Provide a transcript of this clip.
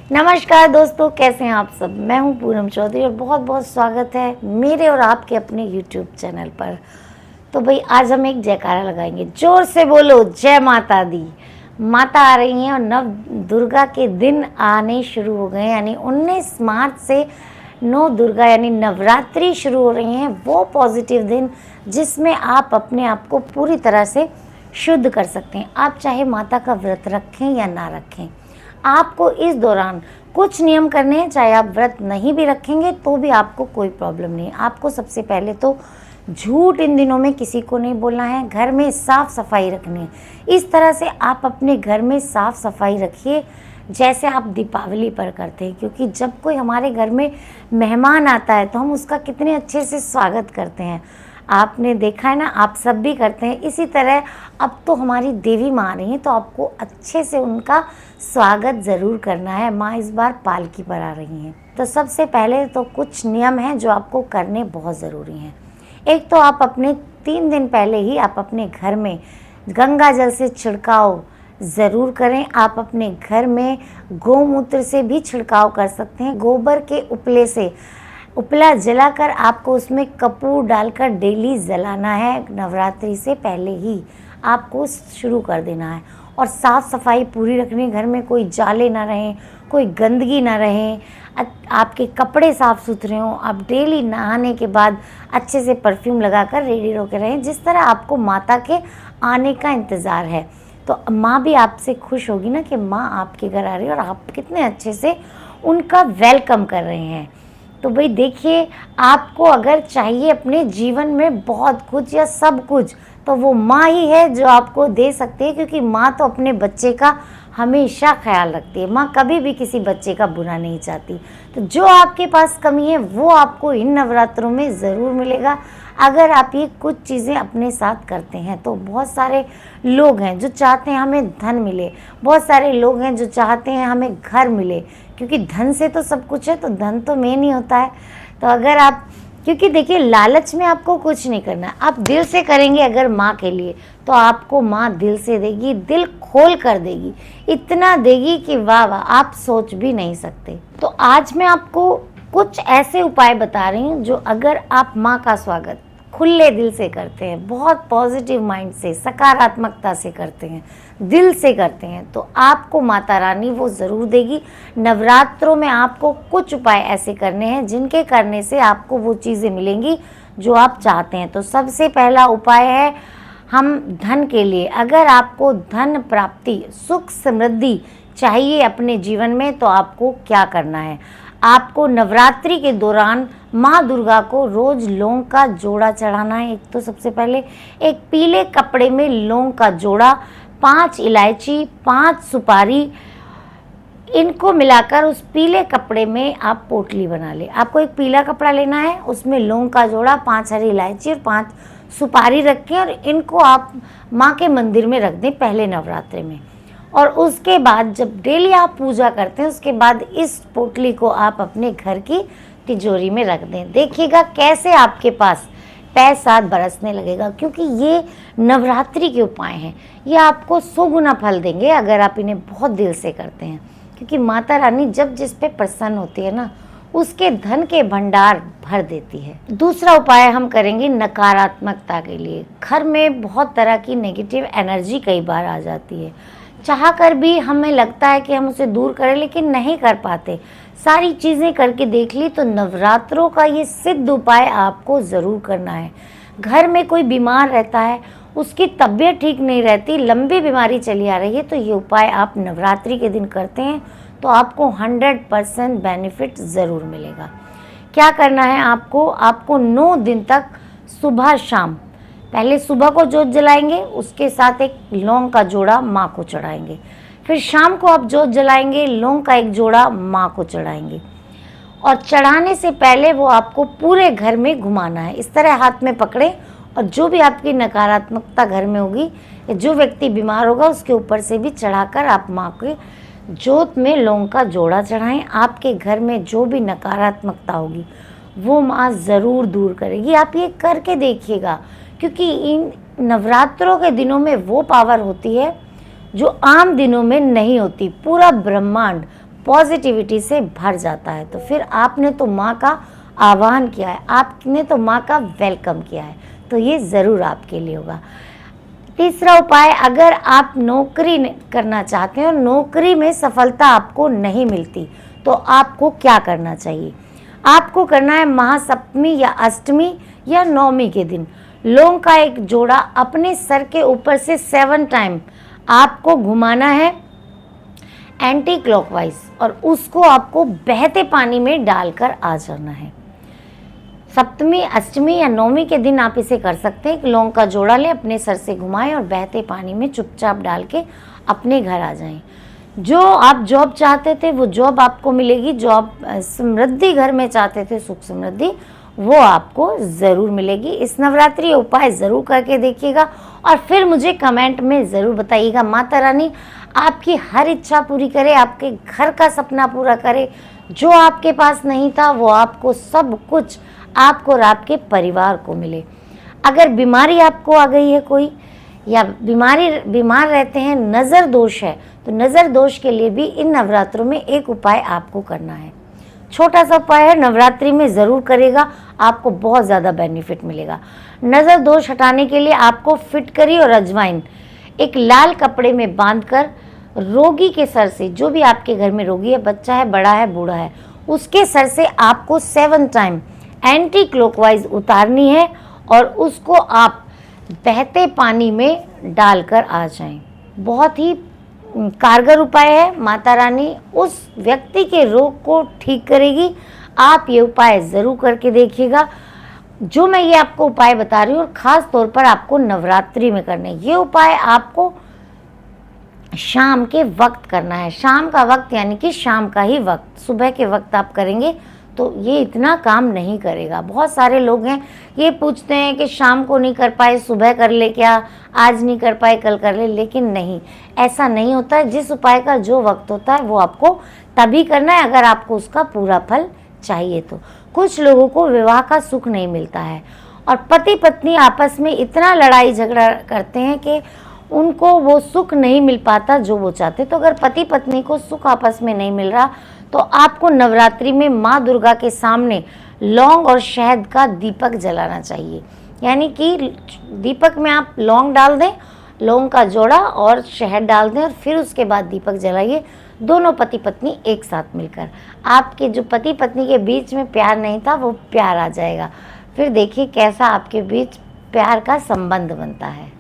नमस्कार दोस्तों, कैसे हैं आप सब। मैं हूं पूनम चौधरी और बहुत बहुत स्वागत है मेरे और आपके अपने YouTube चैनल पर। तो भाई आज हम एक जयकारा लगाएंगे। जोर से बोलो जय माता दी। माता आ रही हैं और नव दुर्गा के दिन आने शुरू हो गए, यानी 19 मार्च से 9 दुर्गा यानी नवरात्रि शुरू हो रही हैं। वो पॉजिटिव दिन जिसमें आप अपने आप को पूरी तरह से शुद्ध कर सकते हैं। आप चाहे माता का व्रत रखें या ना रखें, आपको इस दौरान कुछ नियम करने हैं। चाहे आप व्रत नहीं भी रखेंगे तो भी आपको कोई प्रॉब्लम नहीं है। आपको सबसे पहले तो झूठ इन दिनों में किसी को नहीं बोलना है। घर में साफ सफाई रखनी है। इस तरह से आप अपने घर में साफ सफाई रखिए जैसे आप दीपावली पर करते हैं, क्योंकि जब कोई हमारे घर में मेहमान आता है तो हम उसका कितने अच्छे से स्वागत करते हैं। आपने देखा है ना, आप सब भी करते हैं। इसी तरह अब तो हमारी देवी माँ आ रही हैं तो आपको अच्छे से उनका स्वागत ज़रूर करना है। माँ इस बार पालकी पर आ रही हैं, तो सबसे पहले तो कुछ नियम हैं जो आपको करने बहुत ज़रूरी हैं। एक तो आप अपने 3 दिन पहले ही आप अपने घर में गंगा जल से छिड़काव ज़रूर करें। आप अपने घर में गौमूत्र से भी छिड़काव कर सकते हैं। गोबर के उपले से उपला जलाकर आपको उसमें कपूर डालकर डेली जलाना है। नवरात्रि से पहले ही आपको शुरू कर देना है। और साफ़ सफाई पूरी रखनी, घर में कोई जाले ना रहें, कोई गंदगी ना रहें, आपके कपड़े साफ़ सुथरे हों। आप डेली नहाने के बाद अच्छे से परफ्यूम लगाकर रेडी होकर रहें, जिस तरह आपको माता के आने का इंतज़ार है। तो माँ भी आपसे खुश होगी ना कि माँ आपके घर आ रही है और आप कितने अच्छे से उनका वेलकम कर रहे हैं। तो भाई देखिए, आपको अगर चाहिए अपने जीवन में बहुत कुछ या सब कुछ, तो वो माँ ही है जो आपको दे सकती है, क्योंकि माँ तो अपने बच्चे का हमेशा ख्याल रखती है। माँ कभी भी किसी बच्चे का बुरा नहीं चाहती। तो जो आपके पास कमी है वो आपको इन नवरात्रों में ज़रूर मिलेगा, अगर आप ये कुछ चीज़ें अपने साथ करते हैं। तो बहुत सारे लोग हैं जो चाहते हैं हमें धन मिले, बहुत सारे लोग हैं जो चाहते हैं हमें घर मिले, क्योंकि धन से तो सब कुछ है, तो धन तो मेन ही होता है। तो अगर आप, क्योंकि देखिए लालच में आपको कुछ नहीं करना है, आप दिल से करेंगे अगर माँ के लिए तो आपको माँ दिल से देगी, दिल खोल कर देगी, इतना देगी कि वाह वाह, आप सोच भी नहीं सकते। तो आज मैं आपको कुछ ऐसे उपाय बता रही हूँ जो अगर आप माँ का स्वागत खुले दिल से करते हैं, बहुत पॉजिटिव माइंड से, सकारात्मकता से करते हैं, दिल से करते हैं, तो आपको माता रानी वो ज़रूर देगी। नवरात्रों में आपको कुछ उपाय ऐसे करने हैं जिनके करने से आपको वो चीज़ें मिलेंगी जो आप चाहते हैं। तो सबसे पहला उपाय है हम धन के लिए। अगर आपको धन प्राप्ति, सुख समृद्धि चाहिए अपने जीवन में, तो आपको क्या करना है। आपको नवरात्रि के दौरान माँ दुर्गा को रोज़ लौंग का जोड़ा चढ़ाना है। एक तो सबसे पहले एक पीले कपड़े में लौंग का जोड़ा, 5 इलायची, 5 सुपारी, इनको मिलाकर उस पीले कपड़े में आप पोटली बना लें। आपको एक पीला कपड़ा लेना है, उसमें लौंग का जोड़ा, 5 हरी इलायची और 5 सुपारी रखें और इनको आप माँ के मंदिर में रख दें पहले नवरात्रि में। और उसके बाद जब डेली आप पूजा करते हैं, उसके बाद इस पोटली को आप अपने घर की तिजोरी में रख दें। देखिएगा कैसे आपके पास पैसा बरसने लगेगा, क्योंकि ये नवरात्रि के उपाय हैं। ये आपको 100 गुना फल देंगे अगर आप इन्हें बहुत दिल से करते हैं, क्योंकि माता रानी जब जिस पे प्रसन्न होती है ना, उसके धन के भंडार भर देती है। दूसरा उपाय हम करेंगे नकारात्मकता के लिए। घर में बहुत तरह की नेगेटिव एनर्जी कई बार आ जाती है, चाह कर भी हमें लगता है कि हम उसे दूर करें, लेकिन नहीं कर पाते। सारी चीज़ें करके देख ली, तो नवरात्रों का ये सिद्ध उपाय आपको ज़रूर करना है। घर में कोई बीमार रहता है, उसकी तबीयत ठीक नहीं रहती, लंबी बीमारी चली आ रही है, तो ये उपाय आप नवरात्रि के दिन करते हैं तो आपको 100% बेनिफिट ज़रूर मिलेगा। क्या करना है आपको 9 दिन तक सुबह शाम, पहले सुबह को जोत जलाएंगे, उसके साथ एक लौंग का जोड़ा माँ को चढ़ाएंगे। फिर शाम को आप जोत जलाएंगे, लौंग का एक जोड़ा माँ को चढ़ाएंगे। और चढ़ाने से पहले वो आपको पूरे घर में घुमाना है। इस तरह हाथ में पकड़े और जो भी आपकी नकारात्मकता घर में होगी या जो व्यक्ति बीमार होगा उसके ऊपर से भी चढ़ाकर आप माँ के जोत में लौंग का जोड़ा चढ़ाएं। आपके घर में जो भी नकारात्मकता होगी वो माँ ज़रूर दूर करेगी। आप ये करके देखिएगा, क्योंकि इन नवरात्रों के दिनों में वो पावर होती है जो आम दिनों में नहीं होती। पूरा ब्रह्मांड, पॉजिटिविटी से भर जाता है। तो फिर आपने तो माँ का आह्वान किया है, आपने तो माँ का वेलकम किया है, तो ये ज़रूर आपके लिए होगा। तीसरा उपाय, अगर आप नौकरी करना चाहते हैं और नौकरी में सफलता आपको नहीं मिलती, तो आपको क्या करना चाहिए? आपको करना है महासप्तमी या अष्टमी या नवमी के दिन लौंग का एक जोड़ा अपने सर के ऊपर से 7 टाइम आपको घुमाना है एंटी क्लॉकवाइज, और उसको आपको बहते पानी में डालकर आ जाना है। सप्तमी, अष्टमी या नवमी के दिन आप इसे कर सकते हैं कि लौंग का जोड़ा लें, अपने सर से घुमाएं और बहते पानी में चुपचाप डाल के अपने घर आ जाएं। जो आप जॉब चाहते थे वो जॉब आपको मिलेगी, जो आप समृद्धि घर में चाहते थे, सुख समृद्धि, वो आपको ज़रूर मिलेगी। इस नवरात्रि उपाय ज़रूर करके देखिएगा और फिर मुझे कमेंट में ज़रूर बताइएगा। माता रानी आपकी हर इच्छा पूरी करे, आपके घर का सपना पूरा करे, जो आपके पास नहीं था वो आपको सब कुछ आपको और आपके परिवार को मिले। अगर बीमारी आपको आ गई है कोई, या बीमार रहते हैं, नज़र दोष है, तो नज़र दोष के लिए भी इन नवरात्रों में एक उपाय आपको करना है। छोटा सा उपाय है, नवरात्रि में ज़रूर करेगा, आपको बहुत ज़्यादा बेनिफिट मिलेगा। नज़र दोष हटाने के लिए आपको फिटकरी और अजवाइन एक लाल कपड़े में बांधकर रोगी के सर से, जो भी आपके घर में रोगी है, बच्चा है, बड़ा है, बूढ़ा है, उसके सर से आपको 7 टाइम एंटी क्लॉकवाइज उतारनी है और उसको आप बहते पानी में डालकर आ जाएं। बहुत ही कारगर उपाय है। माता रानी उस व्यक्ति के रोग को ठीक करेगी। आप ये उपाय ज़रूर करके देखिएगा। जो मैं ये आपको उपाय बता रही हूँ, और ख़ास तौर पर आपको नवरात्रि में करने, ये उपाय आपको शाम के वक्त करना है। शाम का वक्त यानी कि शाम का ही वक्त, सुबह के वक्त आप करेंगे तो ये इतना काम नहीं करेगा। बहुत सारे लोग हैं ये पूछते हैं कि शाम को नहीं कर पाए, सुबह कर ले, क्या आज नहीं कर पाए कल कर ले, लेकिन नहीं, ऐसा नहीं होता है। जिस उपाय का जो वक्त होता है वो आपको तभी करना है, अगर आपको उसका पूरा फल चाहिए तो। कुछ लोगों को विवाह का सुख नहीं मिलता है और पति पत्नी आपस में इतना लड़ाई झगड़ा करते हैं कि उनको वो सुख नहीं मिल पाता जो वो चाहते। तो अगर पति पत्नी को सुख आपस में नहीं मिल रहा, तो आपको नवरात्रि में माँ दुर्गा के सामने लौंग और शहद का दीपक जलाना चाहिए। यानी कि दीपक में आप लौंग डाल दें, लौंग का जोड़ा और शहद डाल दें, और फिर उसके बाद दीपक जलाइए, दोनों पति पत्नी एक साथ मिलकर। आपके जो पति पत्नी के बीच में प्यार नहीं था वो प्यार आ जाएगा। फिर देखिए कैसा आपके बीच प्यार का संबंध बनता है।